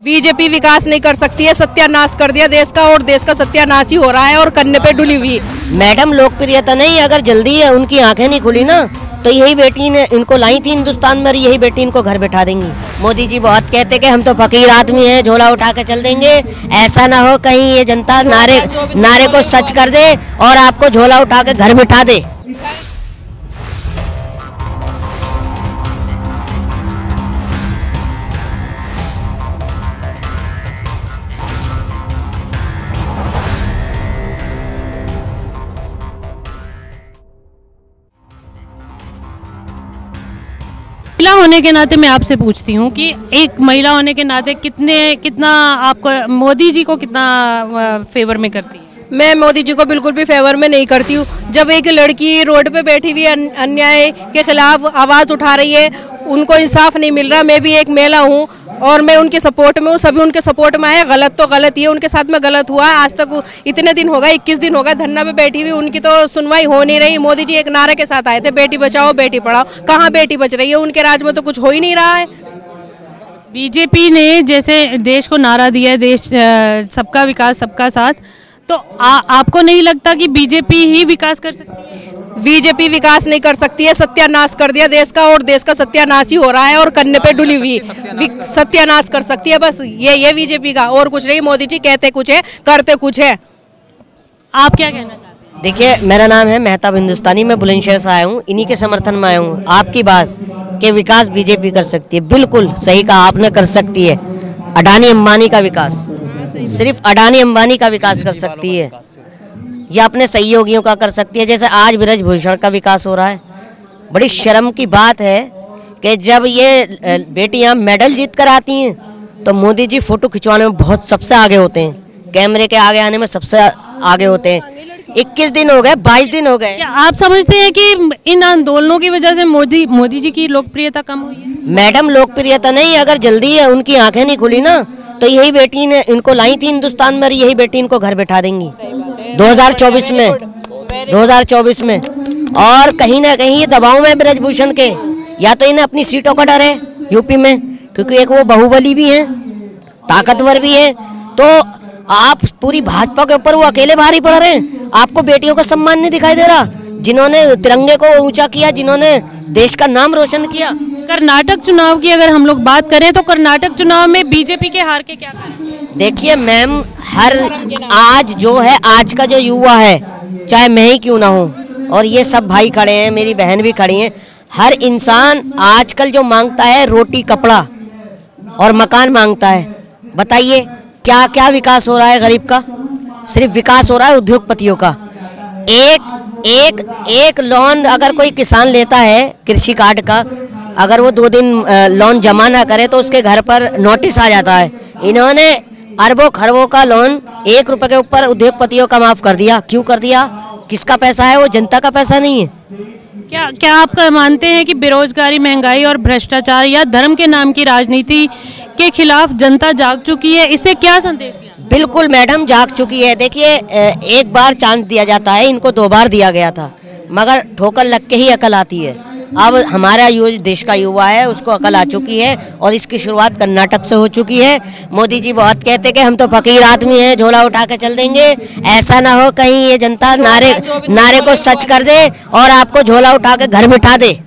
BJP विकास नहीं कर सकती है, सत्यानाश कर दिया देश का और देश का सत्यानाश ही हो रहा है और करने पे डुली हुई। मैडम लोकप्रियता नहीं, अगर जल्दी उनकी आंखें नहीं खुली ना तो यही बेटी ने इनको लाई थी हिंदुस्तान में, यही बेटी इनको घर बैठा देंगी। मोदी जी बहुत कहते कि हम तो फकीर आदमी हैं, झोला उठा के चल देंगे, ऐसा ना हो कहीं ये जनता नारे को सच कर दे और आपको झोला उठा के घर बैठा दे। महिला होने के नाते मैं आपसे पूछती हूँ कि एक महिला होने के नाते कितना आपको मोदी जी को कितना फेवर में करती है? मैं मोदी जी को बिल्कुल भी फेवर में नहीं करती हूँ। जब एक लड़की रोड पे बैठी हुई अन्याय के खिलाफ आवाज़ उठा रही है, उनको इंसाफ नहीं मिल रहा। मैं भी एक महिला हूँ और मैं उनके सपोर्ट में हूँ, सभी उनके सपोर्ट में आए। गलत तो गलत ही है, उनके साथ में गलत हुआ। आज तक इतने दिन हो गए, 21 दिन हो गए धरना पे बैठी हुई, उनकी तो सुनवाई हो नहीं रही। मोदी जी एक नारे के साथ आए थे, बेटी बचाओ बेटी पढ़ाओ, कहाँ बेटी बच रही है? उनके राज में तो कुछ हो ही नहीं रहा है। बीजेपी ने जैसे देश को नारा दिया है, देश सबका विकास सबका साथ, तो आपको नहीं लगता कि बीजेपी ही विकास कर सकती है? बीजेपी विकास नहीं कर सकती है, सत्यानाश कर दिया देश का और देश का सत्यानाश ही हो रहा है और करने पे डुली हुई। सत्यानाश कर सकती है, बस ये बीजेपी का, और कुछ नहीं। मोदी जी कहते कुछ है, करते कुछ है। आप क्या कहना चाहते हैं? देखिए, मेरा नाम है मेहताब हिंदुस्तानी, मैं बुलंदशहर से आया हूँ, इन्हीं के समर्थन में आया हूँ। आपकी बात कि विकास बीजेपी कर सकती है, बिल्कुल सही कहा आपने, कर सकती है। अडानी अंबानी का विकास, सिर्फ अडानी अंबानी का विकास कर सकती है या अपने सहयोगियों का कर सकती है। जैसे आज ब्रजभूषण का विकास हो रहा है। बड़ी शर्म की बात है कि जब ये बेटियां मेडल जीत कर आती हैं तो मोदी जी फोटो खिंचवाने में बहुत सबसे आगे होते हैं, कैमरे के आगे आने में सबसे आगे होते हैं। 21 दिन हो गए, 22 दिन हो गए। क्या आप समझते हैं कि इन आंदोलनों की वजह से मोदी जी की लोकप्रियता कम हुई है? मैडम लोकप्रियता नहीं, अगर जल्दी उनकी आंखें नहीं खुली ना तो यही बेटी ने इनको लाई थी हिंदुस्तान में, यही बेटी इनको घर बैठा देंगी 2024 में। और कहीं ना कहीं ये दबाव में ब्रजभूषण के, या तो इन्हें अपनी सीटों का डर है यूपी में, क्योंकि एक वो बाहुबली भी हैं, ताकतवर भी हैं। तो आप पूरी भाजपा के ऊपर वो अकेले भारी पड़ रहे हैं। आपको बेटियों का सम्मान नहीं दिखाई दे रहा, जिन्होंने तिरंगे को ऊंचा किया, जिन्होंने देश का नाम रोशन किया। कर्नाटक चुनाव की अगर हम लोग बात करें तो कर्नाटक चुनाव में बीजेपी के हार के क्या कारण? देखिए मैम, आज जो है, आज का जो युवा है, चाहे मैं ही क्यों ना हूँ, और ये सब भाई खड़े हैं, मेरी बहन भी खड़ी हैं, हर इंसान आजकल जो मांगता है रोटी कपड़ा और मकान मांगता है। बताइए क्या क्या विकास हो रहा है गरीब का? सिर्फ विकास हो रहा है उद्योगपतियों का। एक लोन अगर कोई किसान लेता है कृषि कार्ड का, अगर वो 2 दिन लोन जमा ना करे तो उसके घर पर नोटिस आ जाता है। इन्होंने अरबों खरबों का लोन 1 रुपए के ऊपर उद्योगपतियों का माफ कर दिया। क्यों कर दिया? किसका पैसा है वो? जनता का पैसा नहीं है। क्या आप मानते हैं कि बेरोजगारी, महंगाई और भ्रष्टाचार या धर्म के नाम की राजनीति के खिलाफ जनता जाग चुकी है? इससे क्या संदेश दिया? बिल्कुल मैडम, जाग चुकी है। देखिए, एक बार चांस दिया जाता है, इनको 2 बार दिया गया था, मगर ठोकर लग के ही अकल आती है। अब हमारा देश का युवा है, उसको अकल आ चुकी है और इसकी शुरुआत कर्नाटक से हो चुकी है। मोदी जी बहुत कहते कि हम तो फकीर आदमी हैं, झोला उठा के चल देंगे, ऐसा ना हो कहीं ये जनता नारे को सच कर दे और आपको झोला उठा के घर बिठा दे।